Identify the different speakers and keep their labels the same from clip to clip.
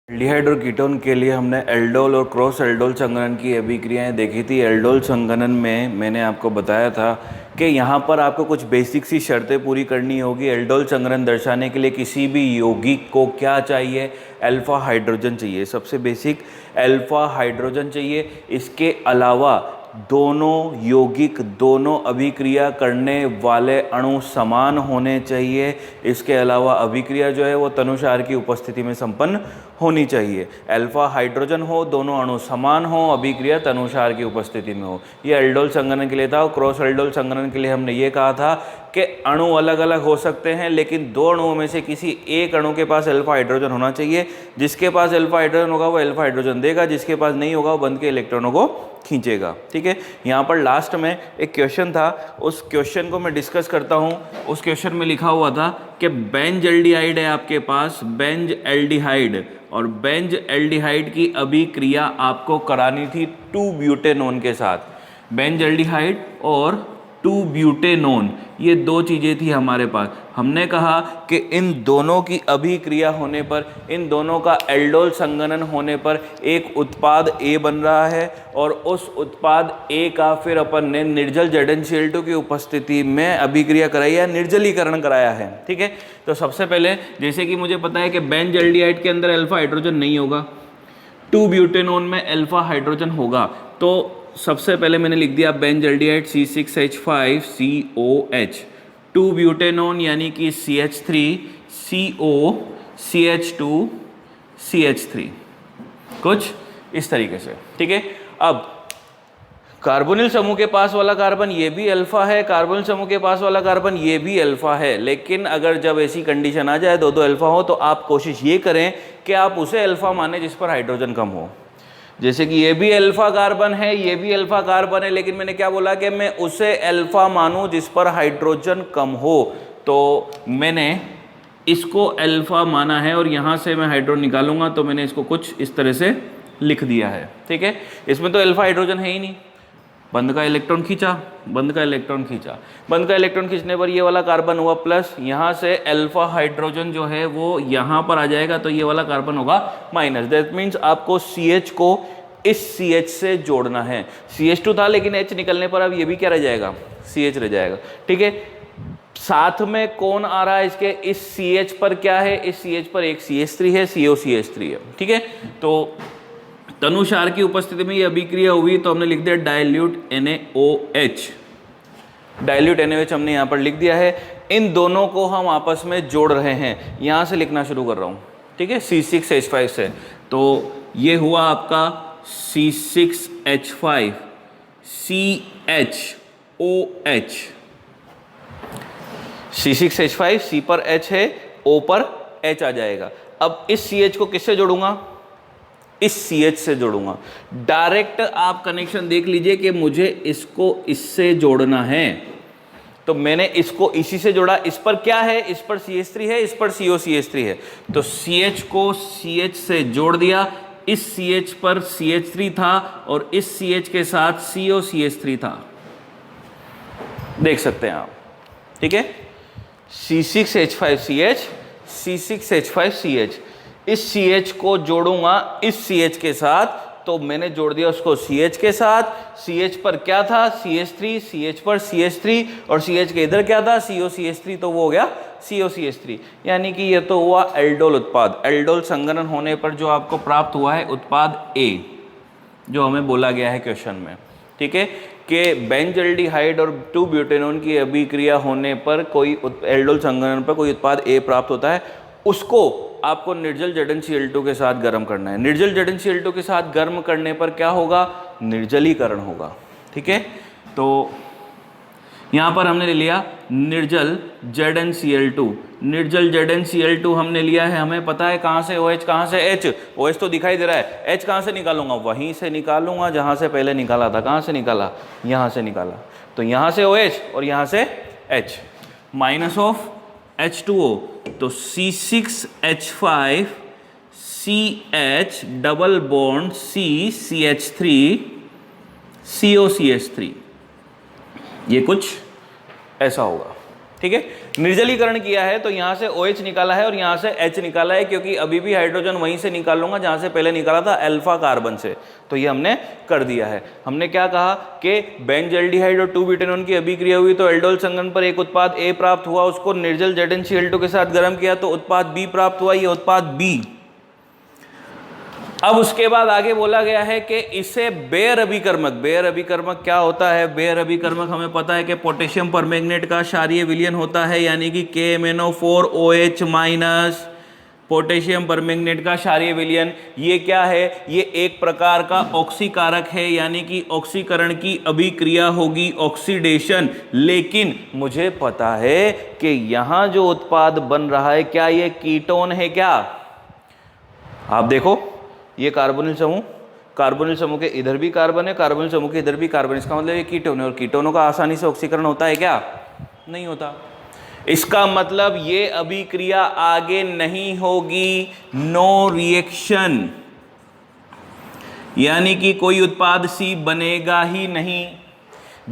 Speaker 1: Aldehyde और ketone के लिए हमने एल्डोल और क्रॉस एल्डोल संघनन की अभिक्रियाएं देखी थी। एल्डोल संघनन में मैंने आपको बताया था कि यहाँ पर आपको कुछ बेसिक सी शर्तें पूरी करनी होगी। एल्डोल संघनन दर्शाने के लिए किसी भी यौगिक को क्या चाहिए? अल्फा हाइड्रोजन चाहिए, सबसे बेसिक अल्फा हाइड्रोजन चाहिए। इसके अलावा दोनों यौगिक, दोनों अभिक्रिया करने वाले अणु समान होने चाहिए। इसके अलावा अभिक्रिया जो है वो तनुसार की उपस्थिति में संपन्न होनी चाहिए। अल्फा हाइड्रोजन हो, दोनों अणु समान हो, अभिक्रिया तनुसार की उपस्थिति में हो। ये एल्डोल संघनन के लिए था। क्रॉस एल्डोल संघनन के लिए हमने ये कहा था कि अणु अलग अलग हो सकते हैं, लेकिन दो अणुओं में से किसी एक अणु के पास अल्फा हाइड्रोजन होना चाहिए। जिसके पास अल्फा हाइड्रोजन होगा वो अल्फा हाइड्रोजन देगा, जिसके पास नहीं होगा वो बंध के इलेक्ट्रॉनों को खींचेगा। ठीक है, यहाँ पर लास्ट में एक क्वेश्चन था, उस क्वेश्चन को मैं डिस्कस करता हूँ। उस क्वेश्चन में लिखा हुआ था कि बेंज एल्डिहाइड है आपके पास, बेंज एल्डिहाइड, और बेंज एल्डिहाइड की अभिक्रिया आपको करानी थी 2 ब्यूटेनोन के साथ। बेंज एल्डिहाइड और 2 ब्यूटेनोन, ये दो चीज़ें थी हमारे पास। हमने कहा कि इन दोनों की अभिक्रिया होने पर, इन दोनों का एल्डोल संघनन होने पर एक उत्पाद A बन रहा है, और उस उत्पाद A का फिर अपन ने निर्जल ZnCl2 की उपस्थिति में अभिक्रिया कराई है, निर्जलीकरण कराया है। ठीक है, तो सबसे पहले जैसे कि मुझे पता है कि बेंज एल्डिहाइड के अंदर अल्फा हाइड्रोजन नहीं होगा, 2 ब्यूटेनोन में अल्फा हाइड्रोजन होगा। तो सबसे पहले मैंने लिख दिया बेंज एल्डिहाइड C6H5COH, 2 ब्यूटेनोन यानी कि CH3, CO, CH2, CH3, कुछ इस तरीके से। ठीक है, अब कार्बोनिल समूह के पास वाला कार्बन ये भी अल्फा है, कार्बोनिल समूह के पास वाला कार्बन ये भी अल्फा है। लेकिन अगर जब ऐसी कंडीशन आ जाए दो दो अल्फा हो, तो आप कोशिश ये करें कि आप उसे अल्फा माने जिस पर हाइड्रोजन कम हो। जैसे कि ये भी अल्फा कार्बन है, ये भी अल्फा कार्बन है, लेकिन मैंने क्या बोला कि मैं उसे अल्फा मानूं जिस पर हाइड्रोजन कम हो। तो मैंने इसको अल्फा माना है, और यहाँ से मैं हाइड्रोजन निकालूंगा तो मैंने इसको कुछ इस तरह से लिख दिया है। ठीक है, इसमें तो अल्फा हाइड्रोजन है ही नहीं, बंध का इलेक्ट्रॉन खींचा, बंध का इलेक्ट्रॉन खींचा, बंध का इलेक्ट्रॉन खींचने पर ये वाला कार्बन हुआ प्लस, यहाँ से अल्फा हाइड्रोजन जो है वो यहाँ पर आ जाएगा, तो ये वाला कार्बन होगा माइनस। दैट मीन्स आपको CH को इस CH से जोड़ना है। CH2 था लेकिन H निकलने पर अब ये भी क्या रह जाएगा? CH रह जाएगा। ठीक है, साथ में कौन आ रहा है इसके? इस CH पर क्या है? इस CH पर एक CH3 है, COCH3 है। ठीक है, तो तनुसार की उपस्थिति में ये अभिक्रिया हुई, तो हमने लिख दिया डाइल्यूट NaOH। डाइल्यूट NaOH हमने यहाँ पर लिख दिया है। इन दोनों को हम आपस में जोड़ रहे हैं, यहाँ से लिखना शुरू कर रहा हूँ। ठीक है, C6H5 से, तो ये हुआ आपका C6H5 CHOH। C6H5 C पर H है, O पर H आ जाएगा। अब इस CH को किससे जोड़ूंगा? इस CH से जोड़ूंगा। डायरेक्ट आप कनेक्शन देख लीजिए कि मुझे इसको इससे जोड़ना है, तो मैंने इसको इसी से जोड़ा। इस पर क्या है? इस पर CH3 है, इस पर COCH3 है, तो CH को CH से जोड़ दिया। इस CH पर CH3 था और इस CH के साथ COCH3 था, देख सकते हैं आप। ठीक है, C6H5CH, C6H5CH, इस CH को जोड़ूंगा इस CH के साथ, तो मैंने जोड़ दिया उसको CH के साथ। CH पर क्या था? CH3, CH पर CH3, और CH के इधर क्या था? COCH3, तो वो हो गया COCH3। यानी कि ये तो हुआ एल्डोल उत्पाद। एल्डोल संघनन होने पर जो आपको प्राप्त हुआ है उत्पाद A, जो हमें बोला गया है क्वेश्चन में। ठीक है, कि बेंज एल्डिहाइड और 2 ब्यूटेनोन की अभिक्रिया होने पर कोई एल्डोल संघनन पर कोई उत्पाद A प्राप्त होता है, उसको आपको निर्जल ZnCl2 के साथ गर्म करना है। निर्जल ZnCl2 के साथ गर्म करने पर क्या होगा? निर्जलीकरण होगा। ठीक है, तो यहाँ पर हमने ले लिया निर्जल ZnCl2। निर्जल ZnCl2 हमने लिया है, हमें पता है कहाँ से OH, कहाँ से H। OH तो दिखाई दे रहा है, H कहाँ से निकालूंगा? वहीं से निकालूंगा जहाँ से पहले निकाला था। कहाँ से निकाला? यहाँ से निकाला, तो यहाँ से OH और यहाँ से H, माइनस ऑफ H2O, तो C6H5 CH double bond CH3 COCH3, ये कुछ ऐसा होगा। ठीक है। निर्जलीकरण किया है तो यहाँ से OH निकाला है और यहाँ से H निकाला है, क्योंकि अभी भी हाइड्रोजन वहीं से निकालूंगा जहाँ से पहले निकाला था, अल्फा कार्बन से। तो ये हमने कर दिया है। हमने क्या कहा कि बेंजल्डिहाइड और 2-ब्यूटेनॉन की अभिक्रिया हुई तो एल्डोल संघनन पर एक उत्पाद A प्राप्त हुआ, उसको निर्जल ZnCl2 के साथ गर्म किया तो उत्पाद B प्राप्त हुआ, ये उत्पाद B। अब उसके बाद आगे बोला गया है कि इसे बेयर अभिकर्मक, बेयर अभिकर्मक क्या होता है? बेयर अभिकर्मक हमें पता है कि पोटेशियम परमैंगनेट का क्षारीय विलयन होता है, यानी कि KMnO4OH माइनस पोटेशियम परमैंगनेट का क्षारीय विलयन। ये क्या है? ये एक प्रकार का ऑक्सीकारक है, यानी कि ऑक्सीकरण की अभिक्रिया होगी, ऑक्सीडेशन। लेकिन मुझे पता है कि यहां जो उत्पाद बन रहा है, क्या ये कीटोन है? क्या आप देखो, ये कार्बोनिल समूह, कार्बोनिल समूह के इधर भी कार्बन है, कार्बोनिल समूह के इधर भी कार्बन, इसका मतलब ये कीटोन है। और कीटोनों का आसानी से ऑक्सीकरण होता है क्या? नहीं होता। इसका मतलब ये अभिक्रिया आगे नहीं होगी, नो रिएक्शन, यानी कि कोई उत्पाद C बनेगा ही नहीं।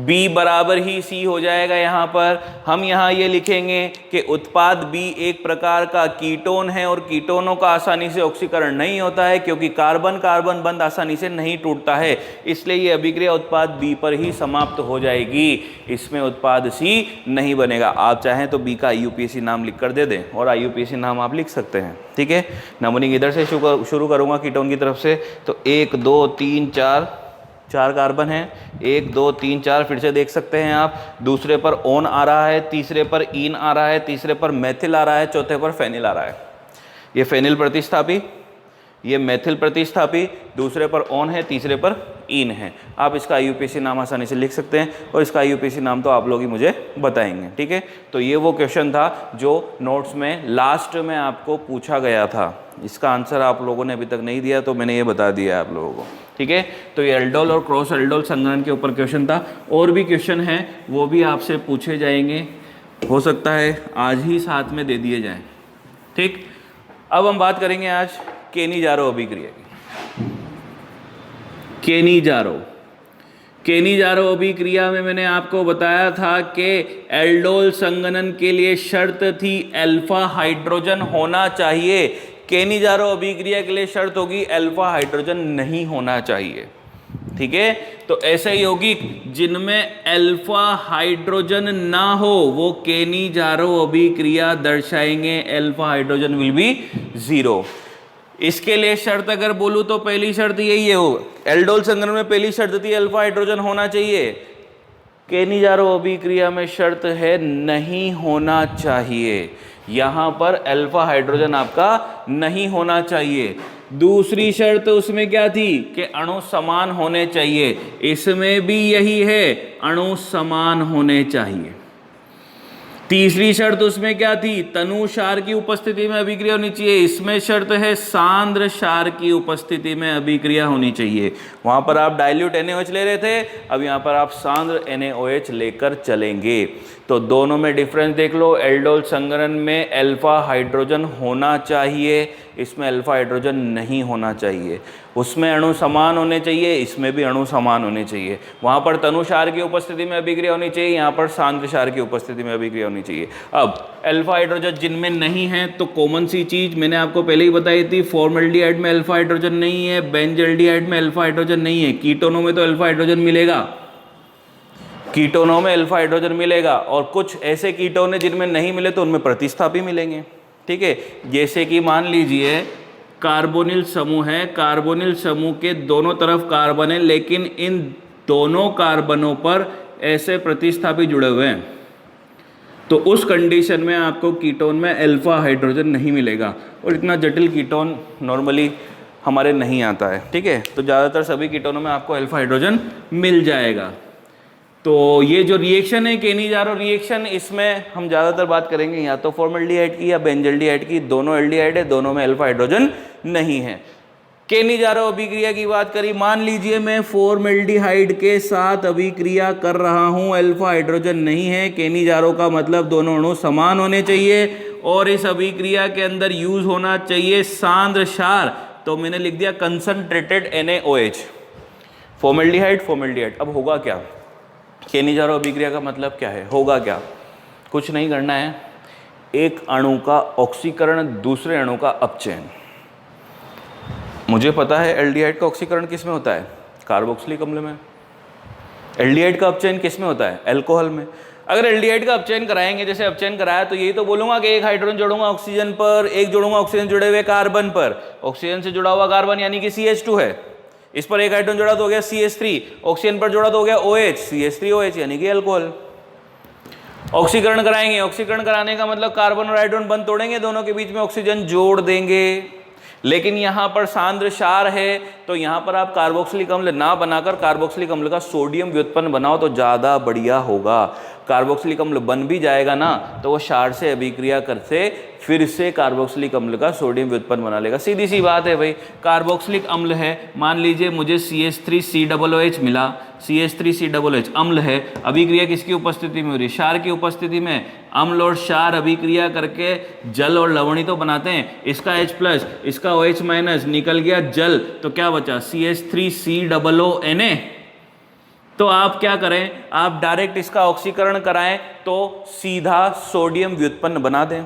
Speaker 1: B बराबर ही C हो जाएगा। यहाँ पर हम यहाँ ये लिखेंगे कि उत्पाद B एक प्रकार का कीटोन है और कीटोनों का आसानी से ऑक्सीकरण नहीं होता है, क्योंकि कार्बन कार्बन बंध आसानी से नहीं टूटता है, इसलिए ये अभिक्रिया उत्पाद B पर ही समाप्त हो जाएगी, इसमें उत्पाद C नहीं बनेगा। आप चाहें तो B का IUPAC नाम लिख कर दे दें, और IUPAC नाम आप लिख सकते हैं, ठीक है। नंबरिंग इधर से शुरू करूँगा कीटोन की तरफ से। तो 1 2 3 4 कार्बन है, 1 2 3 4, फिर से देख सकते हैं आप। दूसरे पर ओन आ रहा है, तीसरे पर इन आ रहा है, तीसरे पर मेथिल आ रहा है, चौथे पर फेनिल आ रहा है। ये फेनिल प्रतिस्थापी, ये मेथिल प्रतिस्थापी, दूसरे पर ओन है, तीसरे पर इन है। आप इसका IUPAC नाम आसानी से लिख सकते हैं, और इसका IUPAC नाम तो आप लोग ही मुझे बताएंगे, ठीक है। तो ये वो क्वेश्चन था जो नोट्स में लास्ट में आपको पूछा गया था। इसका आंसर आप लोगों ने अभी तक नहीं दिया, तो मैंने ये बता दिया आप लोगों को, ठीक है। तो ये एल्डोल और क्रॉस एल्डोल संघनन के ऊपर क्वेश्चन था। और भी क्वेश्चन हैं, वो भी आपसे पूछे जाएंगे, हो सकता है आज ही साथ में दे दिए जाएं, ठीक। अब हम बात करेंगे आज केनी-जारो अभिक्रिया की। केनी-जारो अभिक्रिया में मैंने आपको बताया था कि एल्डोल संघनन के लिए शर्त थी अल्फा हाइड्रोजन होना चाहिए। केनी-जारो अभिक्रिया के लिए शर्त होगी अल्फा हाइड्रोजन नहीं होना चाहिए, ठीक है। तो ऐसे यौगिक जिनमें अल्फा हाइड्रोजन ना हो वो केनी-जारो अभिक्रिया दर्शाएंगे, अल्फा हाइड्रोजन विल बी 0। इसके लिए शर्त अगर बोलूं तो पहली शर्त यही है, हो एल्डोल संघनन में पहली शर्त थी अल्फा हाइड्रोजन होना चाहिए। केनी-जारो अभिक्रिया में शर्त है नहीं होना चाहिए, यहां पर अल्फा हाइड्रोजन आपका नहीं होना चाहिए। दूसरी शर्त उसमें क्या थी कि अणु समान होने चाहिए, इसमें भी यही है, अणु समान होने चाहिए। तीसरी शर्त उसमें क्या थी? तनु क्षार की उपस्थिति में अभिक्रिया होनी चाहिए, इसमें शर्त है सांद्र क्षार की उपस्थिति में अभिक्रिया होनी चाहिए। वहां पर आप डाइल्यूट NaOH ले रहे थे, अब यहां पर आप सांद्र NaOH लेकर चलेंगे। तो दोनों में डिफरेंस देख लो, एल्डोल संघनन में अल्फा हाइड्रोजन होना चाहिए, इसमें अल्फा हाइड्रोजन नहीं होना चाहिए। उसमें अणु समान होने चाहिए, इसमें भी अणु समान होने चाहिए। वहाँ पर तनु क्षार की उपस्थिति में अभिक्रिया होनी चाहिए, यहाँ पर सांद्र क्षार की उपस्थिति में अभिक्रिया होनी चाहिए। अब अल्फा हाइड्रोजन जिनमें नहीं है तो कॉमन सी चीज़ मैंने आपको पहले ही बताई थी, फॉर्मल्डिहाइड में अल्फा हाइड्रोजन नहीं है, बेंजल्डिहाइड में अल्फा हाइड्रोजन नहीं है। कीटोनों में तो अल्फा हाइड्रोजन मिलेगा, कीटोनों में अल्फा हाइड्रोजन मिलेगा, और कुछ ऐसे कीटोन है जिनमें नहीं मिले तो उनमें प्रतिस्थापी मिलेंगे, ठीक है। जैसे कि मान लीजिए कार्बोनिल समूह है, कार्बोनिल समूह के दोनों तरफ कार्बन है, लेकिन इन दोनों कार्बनों पर ऐसे प्रतिस्थापी जुड़े हुए हैं, तो उस कंडीशन में आपको कीटोन में अल्फा हाइड्रोजन नहीं मिलेगा, और इतना जटिल कीटोन नॉर्मली हमारे नहीं आता है, ठीक है। तो ज़्यादातर सभी कीटोनों में आपको अल्फा हाइड्रोजन मिल जाएगा। तो ये जो रिएक्शन है केनी-जारो रिएक्शन, इसमें हम ज़्यादातर बात करेंगे या तो फॉर्मल्डिहाइड की या बेंजल्डिहाइड की। दोनों एल्डिहाइड है, दोनों में अल्फा हाइड्रोजन नहीं है। केनी-जारो अभिक्रिया की बात करी, मान लीजिए मैं फॉर्मल्डिहाइड के साथ अभिक्रिया कर रहा हूं, अल्फा हाइड्रोजन नहीं है। केनी-जारो का मतलब दोनों अणु समान होने चाहिए, और इस अभिक्रिया के अंदर यूज होना चाहिए सांद्र क्षार। तो मैंने लिख दिया कंसंट्रेटेड NaOH, फॉर्मल्डिहाइड फॉर्मल्डिहाइड। अब होगा क्या? केनी-जारो अभिक्रिया का मतलब क्या है, होगा क्या? कुछ नहीं करना है, एक अणु का ऑक्सीकरण दूसरे अणु का अपचयन। मुझे पता है एल्डिहाइड का ऑक्सीकरण किस में होता है, कार्बोक्सिलिक अम्ल में। एल्डिहाइड का अपचयन किस में होता है, अल्कोहल में। अगर एल्डिहाइड का अपचयन कराएंगे, जैसे अपचयन कराया, तो यही तो बोलूंगा कि एक हाइड्रोजन जोड़ूंगा ऑक्सीजन पर, एक जोड़ूंगा ऑक्सीजन जुड़े हुए कार्बन पर। ऑक्सीजन से जुड़ा हुआ कार्बन यानी कि CH2 है, इस पर एक हाइड्रोजन जोड़ा तो हो गया CH3, ऑक्सीजन पर जोड़ा तो हो गया OH, CH3OH यानी कि अल्कोहल। ऑक्सीकरण कराएंगे, ऑक्सीकरण कराने का मतलब कार्बन और हाइड्रोजन बंद तोड़ेंगे, दोनों के बीच में ऑक्सीजन जोड़ देंगे। लेकिन यहां पर सांद्र क्षार है, तो यहां पर आप कार्बोक्सिलिक अम्ल ना बनाकर कार्बोक्सिलिक अम्ल का सोडियम व्युत्पन्न बनाओ तो ज्यादा बढ़िया होगा। कार्बोक्सिलिक अम्ल बन भी जाएगा ना, तो वो क्षार से अभिक्रिया करके फिर से कार्बोक्सिलिक अम्ल का सोडियम व्युत्पन्न बना लेगा। सीधी सी बात है भाई, कार्बोक्सिलिक अम्ल है, मान लीजिए मुझे CH3COOH मिला, CH3COOH अम्ल है, अभिक्रिया किसकी उपस्थिति में हो रही है, क्षार की उपस्थिति में। अम्ल और क्षार अभिक्रिया करके जल और लवणी तो बनाते हैं, इसका H+, इसका OH- निकल गया जल, तो क्या बचा CH3COONA। तो आप क्या करें, आप डायरेक्ट इसका ऑक्सीकरण कराएं तो सीधा सोडियम व्युत्पन्न बना दें।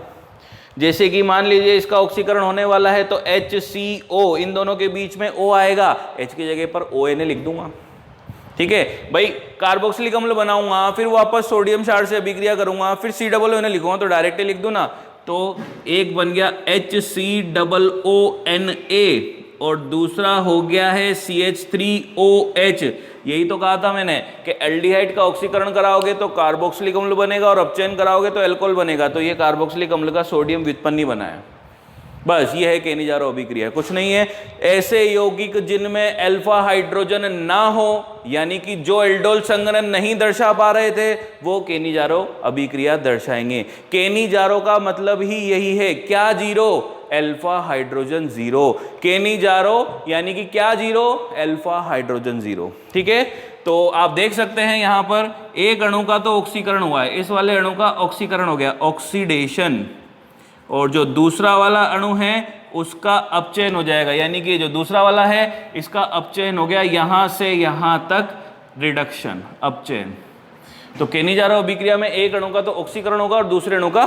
Speaker 1: जैसे कि मान लीजिए इसका ऑक्सीकरण होने वाला है तो HCO, इन दोनों के बीच में O आएगा, H की जगह पर ONA लिख दूंगा। ठीक है भाई, कार्बोक्सिलिक अम्ल बनाऊंगा, फिर वापस सोडियम क्षार से अभिक्रिया करूंगा, फिर COONA लिखूंगा, तो डायरेक्ट लिख दूं ना। तो एक बन गया HCOONA और दूसरा हो गया है CH3OH। यही तो कहा था मैंने कि एल्डिहाइड का ऑक्सीकरण कराओगे तो कार्बोक्सिलिक अम्ल बनेगा और अपचयन कराओगे तो अल्कोहल बनेगा। तो ये कार्बोक्सिलिक अम्ल का सोडियम व्युत्पन्न ही बना है। बस ये है केनिजारो अभिक्रिया, कुछ नहीं है। ऐसे यौगिक जिनमें अल्फा हाइड्रोजन ना हो, यानी कि जो एल्डोल संघनन नहीं दर्शा पा रहे थे, वो केनिजारो अभिक्रिया दर्शाएंगे। केनिजारो का मतलब ही यही है, क्या zero, alpha hydrogen zero. Cannizzaro यानी कि क्या जीरो, अल्फा हाइड्रोजन जीरो। ठीक है, तो आप देख सकते हैं यहां पर एक अणु का तो ऑक्सीकरण हुआ है, इस वाले अणु का ऑक्सीकरण हो गया, ऑक्सीडेशन, और जो दूसरा वाला अणु है उसका अपचयन हो जाएगा, यानी कि जो दूसरा वाला है इसका अपचयन हो गया, यहां से यहां तक रिडक्शन, अपचयन। तो केनिजारो अभिक्रिया में एक अणु का तो ऑक्सीकरण होगा और दूसरे अणु का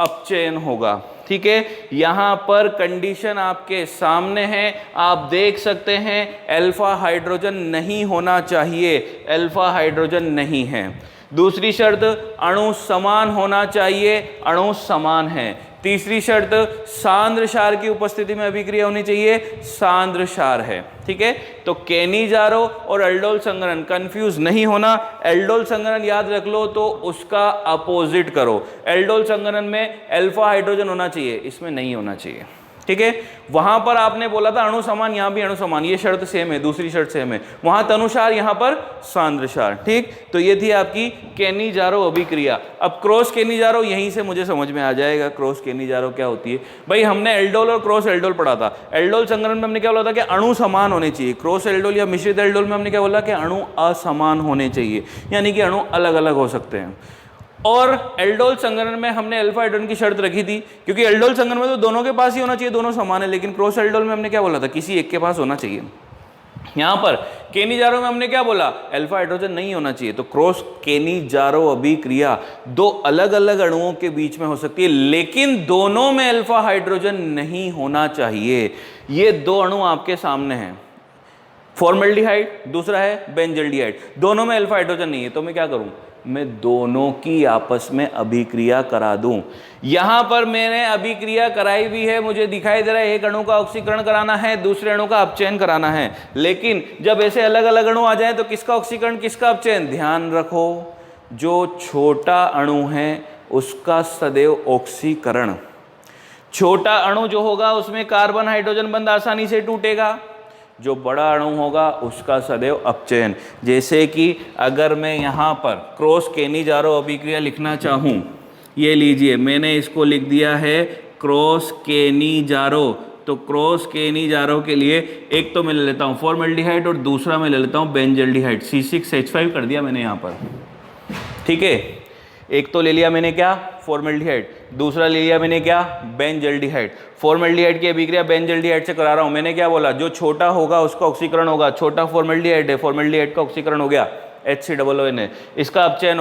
Speaker 1: अपचयन होगा। ठीक है, यहां पर कंडीशन आपके सामने है, आप देख सकते हैं अल्फा हाइड्रोजन नहीं होना चाहिए, अल्फा हाइड्रोजन नहीं है। दूसरी शर्त, अणु समान होना चाहिए, अणु समान है। तीसरी शर्त, सांद्र क्षार की उपस्थिति में अभिक्रिया होनी चाहिए, सांद्र क्षार है। ठीक है, तो केनिजारो और एल्डोल संघनन कंफ्यूज नहीं होना। एल्डोल संघनन याद रख लो तो उसका अपोजिट करो। एल्डोल संघनन में अल्फा हाइड्रोजन होना चाहिए, इसमें नहीं होना चाहिए। ठीक है, वहां पर आपने बोला था अणु समान, यहां भी अणु समान, ये शर्त सेम है, दूसरी शर्त सेम है, वहां तनुसार, यहां पर सांद्र क्षार। ठीक, तो ये थी आपकी केनिजारो अभिक्रिया। अब क्रॉस केनिजारो यहीं से मुझे समझ में आ जाएगा, क्रॉस केनिजारो क्या होती है। भाई हमने एल्डोल और क्रॉस एल्डोल पढ़ा था। एल्डोल संघनन में हमने क्या बोला था कि अणु समान होने चाहिए। क्रॉस एल्डोल या मिश्रित एल्डोल में हमने क्या बोला कि अणु असमान होने चाहिए, यानी कि अणु अलग अलग हो सकते हैं। और एल्डोल संघनन में हमने अल्फा हाइड्रोजन की शर्त रखी थी, क्योंकि एल्डोल संघनन में तो दोनों के पास ही होना चाहिए, दोनों समान है। लेकिन क्रॉस एल्डोल में हमने क्या बोला था, किसी एक के पास होना चाहिए। यहां पर केनिजारो में हमने क्या बोला, अल्फा हाइड्रोजन नहीं होना चाहिए। तो क्रॉस केनिजारो अभिक्रिया दो अलग अलग अणुओं के बीच में हो सकती है, लेकिन दोनों में अल्फा हाइड्रोजन नहीं होना चाहिए। ये दो अणु आपके सामने हैं, फॉर्मल्डिहाइड, दूसरा है बेंजल्डिहाइड, दोनों में अल्फा हाइड्रोजन नहीं है। तो मैं क्या करूं, मैं दोनों की आपस में अभिक्रिया करा दूं। यहां पर मैंने अभिक्रिया कराई भी है, मुझे दिखाई दे रहा है एक अणु का ऑक्सीकरण कराना है, दूसरे अणु का अपचयन कराना है। लेकिन जब ऐसे अलग अलग अणु आ जाएं तो किसका ऑक्सीकरण किसका अपचयन, ध्यान रखो जो छोटा अणु है उसका सदैव ऑक्सीकरण। छोटा अणु जो होगा उसमें कार्बन हाइड्रोजन बंध आसानी से टूटेगा, जो बड़ा अणु होगा उसका सदैव अपचयन। जैसे कि अगर मैं यहाँ पर क्रॉस केनिजारो अभिक्रिया लिखना चाहूँ, ये लीजिए मैंने इसको लिख दिया है क्रॉस केनिजारो। तो क्रॉस केनिजारो के लिए एक तो मैं ले लेता हूँ फॉर्मल्डिहाइड और दूसरा मैं ले लेता हूँ बेंजल्डिहाइड, C6H5 कर दिया मैंने यहाँ पर। ठीक है, एक तो ले लिया मैंने क्या, फॉर्मल्डिहाइड, दूसरा ले लिया मैंने क्या, बेंजल्डिहाइड। फॉर्मल्डिहाइड की अभिक्रिया बेंजल्डिहाइड से करा रहा हूं। मैंने क्या बोला, जो छोटा होगा उसका ऑक्सीकरण होगा, छोटा फॉर्मल्डिहाइड है, फॉर्मल्डिहाइड का ऑक्सीकरण हो गया। HCOON है, इसका अपचयन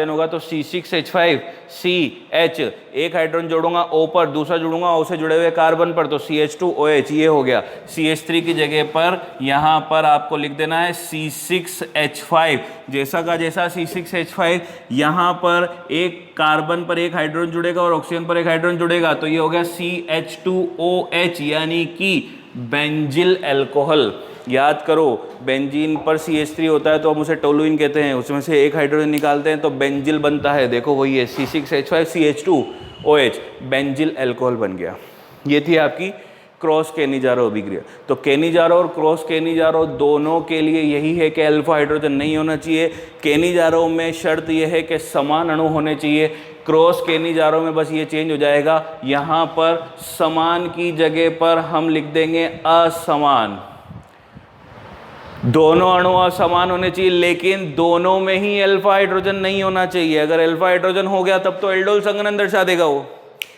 Speaker 1: होगा तो C6H5 CH, एक हाइड्रोजन जोड़ूंगा O पर, दूसरा जोड़ूंगा O से जुड़े हुए कार्बन पर, तो CH2OH ये हो गया। CH3 की जगह पर यहाँ पर आपको लिख देना है C6H5, जैसा का जैसा C6H5, यहाँ पर एक कार्बन पर एक हाइड्रोजन जुड़ेगा और ऑक्सीजन पर एक हाइड्रोजन जुड़ेगा, तो ये हो गया CH2OH यानी कि बेंजिल अल्कोहल। याद करो, बेंजीन पर CH3 होता है तो हम उसे टोलुइन कहते हैं, उसमें से एक हाइड्रोजन निकालते हैं तो बेंजिल बनता है। देखो वही है C6H5 CH2OH, बेंजिल अल्कोहल बन गया। ये थी आपकी क्रॉस केनिजारो अभिक्रिया। तो केनिजारो और क्रॉस केनिजारो दोनों के लिए यही है कि अल्फा हाइड्रोजन नहीं होना चाहिए। केनिजारो में शर्त यह है कि समान अणु होने चाहिए। क्रॉस केनिजारो में बस ये चेंज हो जाएगा, यहाँ पर समान की जगह पर हम लिख देंगे असमान। दोनों अणु असमान होने चाहिए, लेकिन दोनों में ही अल्फा हाइड्रोजन नहीं होना चाहिए। अगर अल्फा हाइड्रोजन हो गया तब तो एल्डोल संघनन दर्शा देगा वो।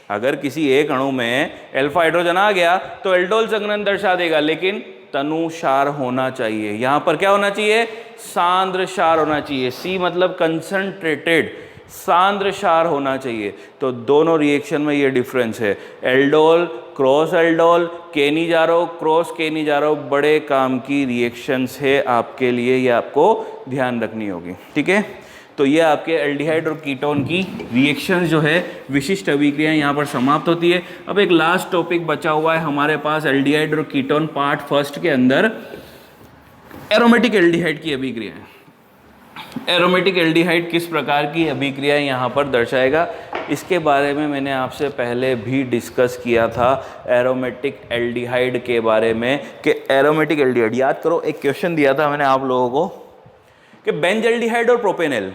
Speaker 1: अगर किसी एक अणु में अल्फा हाइड्रोजन आ गया तो एल्डोल संघनन दर्शा देगा, लेकिन तनुसार होना चाहिए। यहां पर क्या होना चाहिए? सांद्र क्षार होना चाहिए। सी मतलब कंसंट्रेटेड, सांद्र क्षार होना चाहिए। तो दोनों रिएक्शन में ये डिफरेंस है। Aldol cross aldol, Cannizzaro cross Cannizzaro बड़े काम की रिएक्शंस है आपके लिए, ये आपको ध्यान रखनी होगी। ठीक है, तो ये आपके एल्डिहाइड और कीटोन की रिएक्शंस जो है विशिष्ट अभिक्रियाएं यहाँ पर समाप्त होती है। अब एक लास्ट टॉपिक बचा हुआ है हमारे पास एल्डिहाइड और कीटोन पार्ट फर्स्ट के अंदर, एरोमेटिक एल्डिहाइड की अभिक्रियाएं। एरोमेटिक एल्डिहाइड किस प्रकार की अभिक्रियाएं यहाँ पर दर्शाएगा, इसके बारे में मैंने आपसे पहले भी डिस्कस किया था एरोमेटिक एल्डिहाइड के बारे में, कि एरोमेटिक एल्डिहाइड याद करो, एक क्वेश्चन दिया था मैंने आप लोगों को कि बेंजल्डिहाइड और प्रोपेनेल,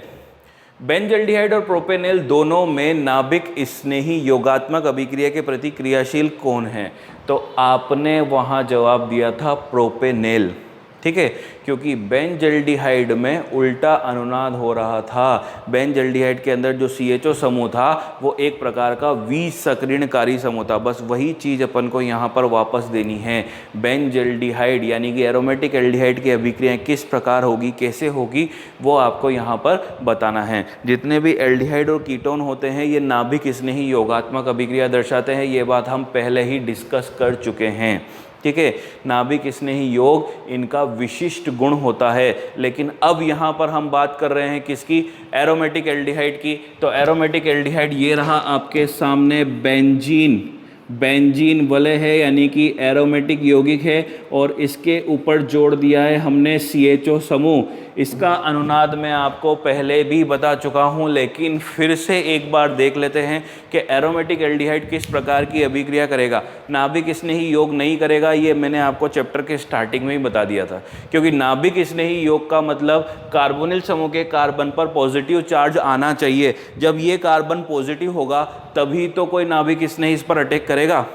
Speaker 1: बेंजल्डिहाइड और प्रोपेनेल दोनों में नाभिक स्नेही योगात्मक अभिक्रिया के प्रति क्रियाशील कौन है? तो आपने वहाँ जवाब दिया था प्रोपेनेल। ठीक है, क्योंकि बेंजल्डिहाइड में उल्टा अनुनाद हो रहा था। बेंजल्डिहाइड के अंदर जो CHO समूह था वो एक प्रकार का विसकरणकारी समूह था। बस वही चीज़ अपन को यहाँ पर वापस देनी है। बेंजल्डिहाइड यानी कि एरोमेटिक एल्डिहाइड की अभिक्रियाएं किस प्रकार होगी, कैसे होगी, वो आपको यहाँ पर बताना है। जितने भी एल्डिहाइड और कीटोन होते हैं ये नाभिक स्नेही योगात्मक अभिक्रिया दर्शाते हैं, ये बात हम पहले ही डिस्कस कर चुके हैं। ठीक है, नाभिक स्नेही योग इनका विशिष्ट गुण होता है। लेकिन अब यहाँ पर हम बात कर रहे हैं किसकी? एरोमेटिक एल्डिहाइड की। तो एरोमेटिक एल्डिहाइड ये रहा आपके सामने, बेंजीन, बेंजीन वलय है यानी कि एरोमेटिक यौगिक है, और इसके ऊपर जोड़ दिया है हमने CHO समूह। इसका अनुनाद मैं आपको पहले भी बता चुका हूं, लेकिन फिर से एक बार देख लेते हैं कि एरोमेटिक एल्डिहाइड किस प्रकार की अभिक्रिया करेगा। नाभिक स्नेही योग नहीं करेगा, ये मैंने आपको चैप्टर के स्टार्टिंग में ही बता दिया था। क्योंकि नाभिक स्नेही योग का मतलब कार्बोनिल समूह के कार्बन पर पॉजिटिव चार्ज आना चाहिए। जब ये कार्बन पॉजिटिव होगा तभी तो कोई नाभिक स्नेही इस पर अटैक करेगा।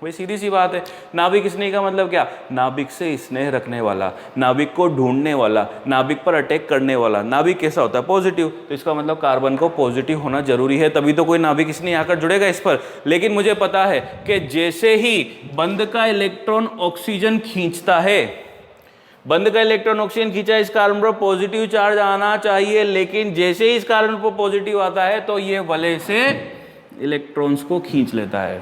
Speaker 1: वही सीधी सी बात है। नाभिक स्नेही का मतलब क्या? नाभिक से स्नेह रखने वाला, नाभिक को ढूंढने वाला, नाभिक पर अटैक करने वाला। नाभिक कैसा होता है? पॉजिटिव। तो इसका मतलब कार्बन को पॉजिटिव होना जरूरी है, तभी तो कोई नाभिक स्नेही आकर जुड़ेगा इस पर। लेकिन मुझे पता है कि जैसे ही बंद का इलेक्ट्रॉन ऑक्सीजन खींचता है, बंद का इलेक्ट्रॉन ऑक्सीजन खींचा, इस कार्बन पर पॉजिटिव चार्ज आना चाहिए, लेकिन जैसे ही इस कार्बन पर पॉजिटिव आता है तो ये वलय से इलेक्ट्रॉन्स को खींच लेता है।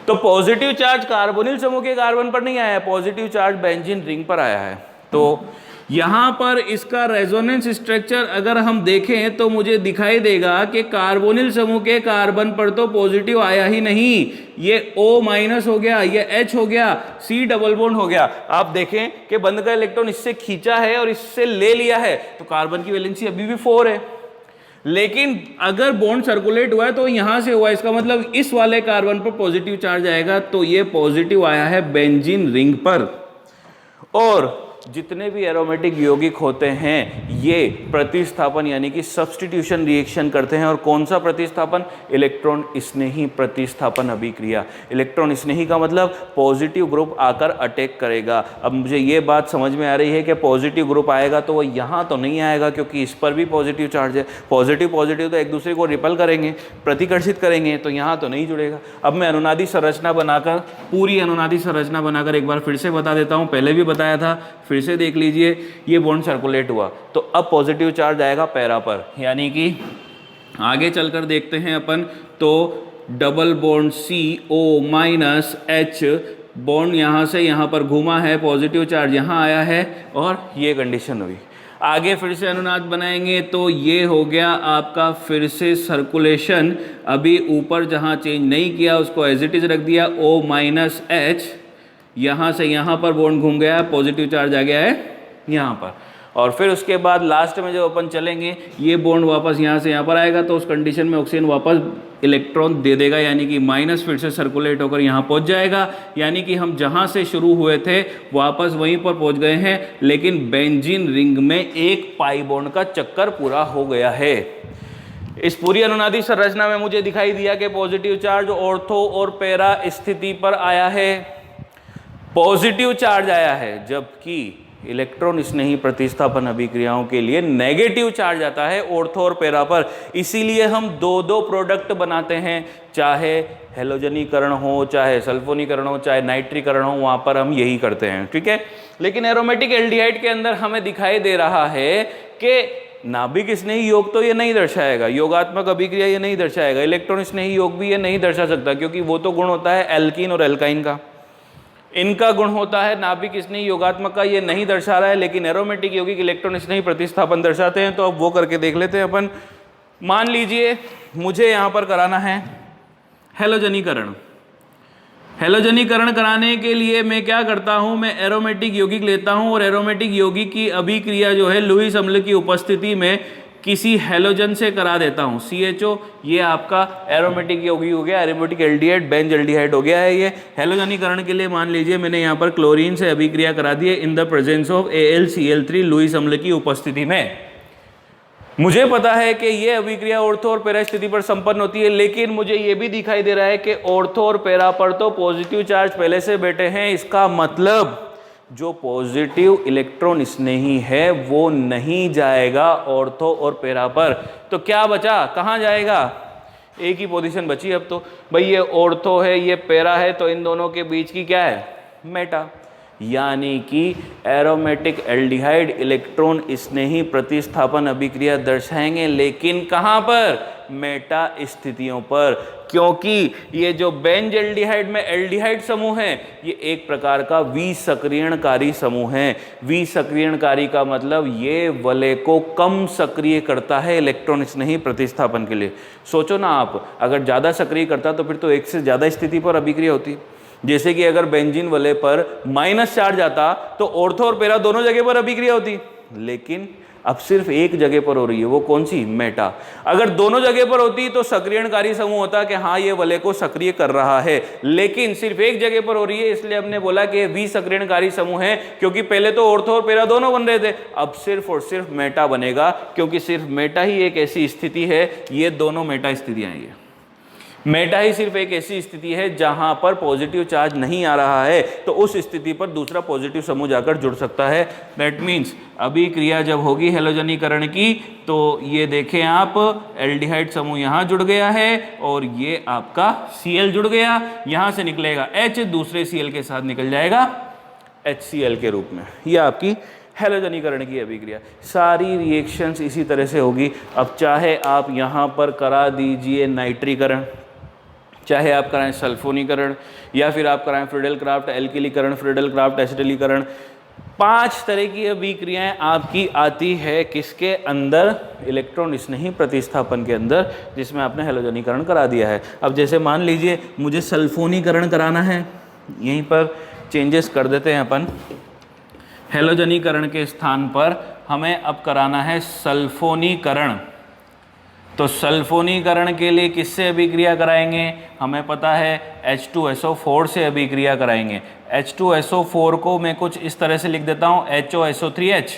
Speaker 1: तो पॉजिटिव चार्ज कार्बोनिल समूह के कार्बन पर नहीं आया है, पॉजिटिव चार्ज बेंजीन रिंग पर आया है। तो यहां पर इसका रेजोनेंस स्ट्रक्चर अगर हम देखें तो मुझे दिखाई देगा कि कार्बोनिल समूह के कार्बन पर तो पॉजिटिव आया ही नहीं, ये O- हो गया, ये H हो गया, C डबल बॉन्ड हो गया। आप देखें कि बंद का इलेक्ट्रॉन इससे खींचा है और इससे ले लिया है, तो कार्बन की वैलेंसी अभी भी 4 है। लेकिन अगर बॉन्ड सर्कुलेट हुआ है तो यहां से हुआ, इसका मतलब इस वाले कार्बन पर पॉजिटिव चार्ज आएगा, तो ये पॉजिटिव आया है बेंजीन रिंग पर। और जितने भी एरोमेटिक यौगिक होते हैं ये प्रतिस्थापन यानी कि सब्स्टिट्यूशन रिएक्शन करते हैं। और कौन सा प्रतिस्थापन? इलेक्ट्रॉन स्नेही प्रतिस्थापन अभिक्रिया। इलेक्ट्रॉन स्नेही का मतलब पॉजिटिव ग्रुप आकर अटैक करेगा। अब मुझे ये बात समझ में आ रही है कि पॉजिटिव ग्रुप आएगा तो वो यहाँ तो नहीं आएगा, क्योंकि इस पर भी पॉजिटिव चार्ज है। पॉजिटिव पॉजिटिव तो एक दूसरे को रिपल करेंगे, प्रतिकर्षित करेंगे, तो यहाँ तो नहीं जुड़ेगा। अब मैं अनुनादी संरचना बनाकर, पूरी अनुनादी संरचना बनाकर एक बार फिर से बता देता हूँ। पहले भी बताया था, फिर फिर से देख लीजिए, ये बॉन्ड सर्कुलेट हुआ तो अब पॉजिटिव चार्ज आएगा पैरा पर, यानी कि आगे चलकर देखते हैं अपन, तो डबल बॉन्ड CO-H बॉन्ड यहाँ से यहाँ पर घूमा है, पॉजिटिव चार्ज यहाँ आया है और ये कंडीशन हुई। आगे फिर से अनुनाद बनाएंगे तो ये हो गया आपका फिर से सर्कुलेशन, अभी ऊपर जहाँ चेंज नहीं किया उसको एज इट इज रख दिया, O-H, यहाँ से यहाँ पर बॉन्ड घूम गया, पॉजिटिव चार्ज आ गया है यहाँ पर, और फिर उसके बाद लास्ट में जब अपन चलेंगे ये बॉन्ड वापस यहाँ से यहाँ पर आएगा तो उस कंडीशन में ऑक्सीजन वापस इलेक्ट्रॉन दे देगा, यानी कि माइनस फिर से सर्कुलेट होकर यहाँ पहुँच जाएगा, यानी कि हम जहाँ से शुरू हुए थे वापस वहीं पर पहुँच गए हैं, लेकिन बेंजीन रिंग में एक पाई बॉन्ड का चक्कर पूरा हो गया है। इस पूरी अनुनादी संरचना में मुझे दिखाई दिया कि पॉजिटिव चार्ज ऑर्थो और पैरा स्थिति पर आया है, पॉजिटिव चार्ज आया है, जबकि इलेक्ट्रॉन स्नेही प्रतिस्थापन अभिक्रियाओं के लिए नेगेटिव चार्ज आता है ऑर्थो और पैरा पर। इसीलिए हम दो दो प्रोडक्ट बनाते हैं, चाहे हेलोजनीकरण हो, चाहे सल्फोनीकरण हो, चाहे नाइट्रीकरण हो, वहां पर हम यही करते हैं, ठीक है। लेकिन एरोमेटिक एल्डिहाइड के अंदर हमें दिखाई दे रहा है कि नाभिक स्नेही योग तो ये नहीं दर्शाएगा, योगात्मक अभिक्रिया ये नहीं दर्शाएगा, इलेक्ट्रॉन स्नेही योग भी ये नहीं दर्शा सकता, क्योंकि वो तो गुण होता है एल्कीन और एल्काइन का, इनका गुण होता है नाभिक स्नेही योगात्मक का, ये नहीं दर्शा रहा है, लेकिन एरोमेटिक यौगिक इलेक्ट्रॉन स्नेही प्रतिस्थापन दर्शाते हैं। तो अब वो करके देख लेते हैं अपन। मान लीजिए मुझे यहाँ पर कराना है हेलोजनीकरण। हेलोजनीकरण कराने के लिए मैं क्या करता हूँ, मैं एरोमेटिक यौगिक लेता हूँ और एरोमेटिक यौगिक की अभिक्रिया जो है लुईस अम्ल की उपस्थिति में किसी हेलोजन से करा देता हूँ, CHO, ये आपका एरोमेटिक यौगिक हो गया, एरोमेटिक एल्डिहाइड बेंज एल्डिहाइड हो गया है। ये हेलोजनीकरण के लिए मान लीजिए मैंने यहाँ पर क्लोरीन से अभिक्रिया करा दी है in the presence of AlCl3 Lewis अम्ल की उपस्थिति में। मुझे पता है कि ये अभिक्रिया ऑर्थो और पैरा स्थिति पर संपन्न होती है, लेकिन मुझे ये भी दिखाई दे रहा है कि ऑर्थो और पैरा पर तो पॉजिटिव चार्ज पहले से बैठे हैं, इसका मतलब जो पॉजिटिव इलेक्ट्रॉन स्नेही है वो नहीं जाएगा ऑर्थो और पैरा पर। तो क्या बचा, कहाँ जाएगा, एक ही पोजीशन बची अब तो भाई, ये ऑर्थो है ये पैरा है, तो इन दोनों के बीच की क्या है, मेटा, यानी कि एरोमेटिक एल्डिहाइड इलेक्ट्रॉन स्नेही प्रतिस्थापन अभिक्रिया दर्शाएंगे, लेकिन कहाँ पर, मेटा स्थितियों पर, क्योंकि ये जो बेंज एल्डिहाइड में एल्डिहाइड समूह है ये एक प्रकार का विसक्रियणकारी समूह है। विसक्रियणकारी का मतलब ये वलय को कम सक्रिय करता है इलेक्ट्रॉन स्नेही प्रतिस्थापन के लिए। सोचो ना आप, अगर ज़्यादा सक्रिय करता तो फिर तो एक से ज़्यादा स्थिति पर अभिक्रिया होती। जैसे कि अगर बेंजीन वलय पर माइनस चार्ज आता तो ऑर्थो और पैरा दोनों जगह पर अभिक्रिया होती, लेकिन अब सिर्फ एक जगह पर हो रही है, वो कौन सी, मेटा। अगर दोनों जगह पर होती तो सक्रियणकारी समूह होता कि हाँ ये वलय को सक्रिय कर रहा है, लेकिन सिर्फ एक जगह पर हो रही है, इसलिए हमने बोला कि विसक्रियणकारी समूह है, क्योंकि पहले तो ऑर्थो और पैरा दोनों बन रहे थे, अब सिर्फ और सिर्फ मेटा बनेगा, क्योंकि सिर्फ मेटा ही एक ऐसी स्थिति है, ये दोनों मेटा स्थितियां हैं। मेटा ही सिर्फ एक ऐसी स्थिति है जहां पर पॉजिटिव चार्ज नहीं आ रहा है, तो उस स्थिति पर दूसरा पॉजिटिव समूह जाकर जुड़ सकता है। दैट मीन्स अभिक्रिया जब होगी हेलोजनीकरण की तो ये देखें आप, एल्डिहाइड समूह यहाँ जुड़ गया है और ये आपका Cl जुड़ गया, यहाँ से निकलेगा H, दूसरे Cl के साथ निकल जाएगा HCl के रूप में। ये आपकी हेलोजनीकरण की अभिक्रिया, सारी रिएक्शंस इसी तरह से होगी। अब चाहे आप यहाँ पर करा दीजिए नाइट्रीकरण, चाहे आप कराएं सल्फोनीकरण, या फिर आप कराएं फ्रीडेल क्राफ्ट एल्किलीकरण, फ्रीडेल क्राफ्ट एसिटिलीकरण, 5 तरह की अभिक्रियाएं आपकी आती है किसके अंदर, इलेक्ट्रॉन स्नेही प्रतिस्थापन के अंदर, जिसमें आपने हेलोजनीकरण करा दिया है। अब जैसे मान लीजिए मुझे सल्फोनीकरण कराना है, यहीं पर चेंजेस कर देते हैं अपन, हेलोजनीकरण के स्थान पर हमें अब कराना है सल्फोनीकरण। तो सल्फोनीकरण के लिए किससे अभिक्रिया कराएंगे, हमें पता है H2SO4 से अभिक्रिया कराएंगे। H2SO4 को मैं कुछ इस तरह से लिख देता हूँ, HOSO3H,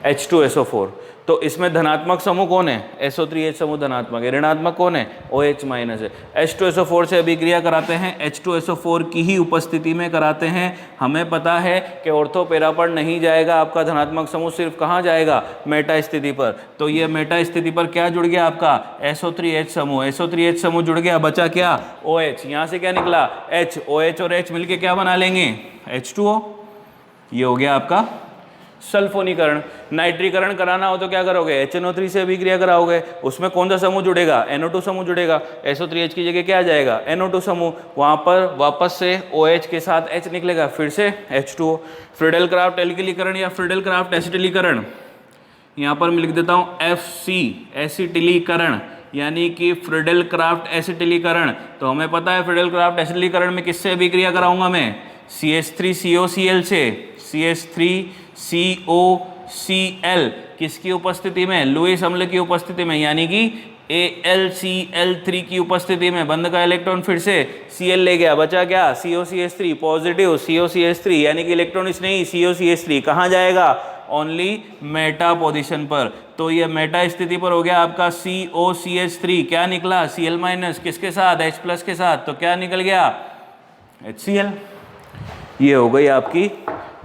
Speaker 1: H2SO4। तो इसमें धनात्मक समूह कौन है, SO3H समूह धनात्मक है, ऋणात्मक कौन है, OH माइनस है। H2SO4 से अभिक्रिया कराते हैं, H2SO4 की ही उपस्थिति में कराते हैं। हमें पता है कि ऑर्थो पैरा पर नहीं जाएगा आपका धनात्मक समूह, सिर्फ कहाँ जाएगा, मेटा स्थिति पर। तो ये मेटा स्थिति पर क्या जुड़ गया आपका, SO3H समूह, SO3H समूह जुड़ गया, बचा क्या, OH। यहाँ से क्या निकला, H, OH और H मिलके क्या बना लेंगे, H2O। ये हो गया आपका सल्फोनीकरण। नाइट्रीकरण कराना हो तो क्या करोगे, HNO3 से अभिक्रिया कराओगे, उसमें कौन सा समूह जुड़ेगा, NO2 समूह जुड़ेगा, SO3H की जगह क्या आ जाएगा, NO2 समूह, वहां पर वापस से OH के साथ H निकलेगा, फिर से H2O। फ्रीडेल क्राफ्ट एल्किलीकरण या फ्रीडेल क्राफ्ट एसिटिलीकरण, यहाँ पर मैं लिख देता हूँ FC एसिटिलीकरण, यानी कि फ्रीडेल क्राफ्ट एसिटिलीकरण। तो हमें पता है फ्रीडेल क्राफ्ट एसिटिलीकरण में किससे अभिक्रिया कराऊंगा मैं, CH3COCl से, CH3COCl किसकी उपस्थिति में, लुईस अम्ल की उपस्थिति में, यानी कि AlCl3 की उपस्थिति में। बंद का इलेक्ट्रॉन फिर से Cl ले गया, बचा क्या, COCH3 पॉजिटिव, COCH3 यानी कि इलेक्ट्रॉन इस नहीं, COCH3 कहाँ जाएगा, ओनली मेटा पोजीशन पर। तो ये मेटा स्थिति पर हो गया आपका COCH3, क्या निकला, Cl- किसके साथ, H+ के साथ, तो क्या निकल गया, HCl। ये हो गई आपकी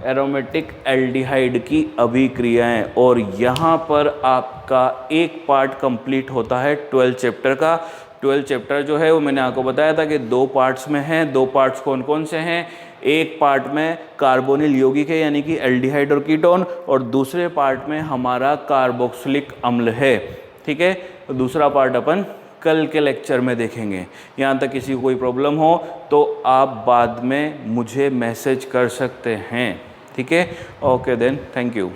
Speaker 1: एरोमेटिक एल्डिहाइड की अभिक्रियाएं। और यहाँ पर आपका एक पार्ट कंप्लीट होता है 12 चैप्टर का। 12 चैप्टर जो है वो मैंने आपको बताया था कि 2 पार्ट्स में है। 2 पार्ट्स कौन कौन से हैं, एक पार्ट में कार्बोनिल यौगिक है यानी कि एल्डिहाइड और कीटोन, और दूसरे पार्ट में हमारा कार्बोक्सिलिक अम्ल है, ठीक है। तो दूसरा पार्ट अपन कल के लेक्चर में देखेंगे। यहाँ तक किसी को कोई प्रॉब्लम हो तो आप बाद में मुझे मैसेज कर सकते हैं, ठीक है। Okay then, thank you.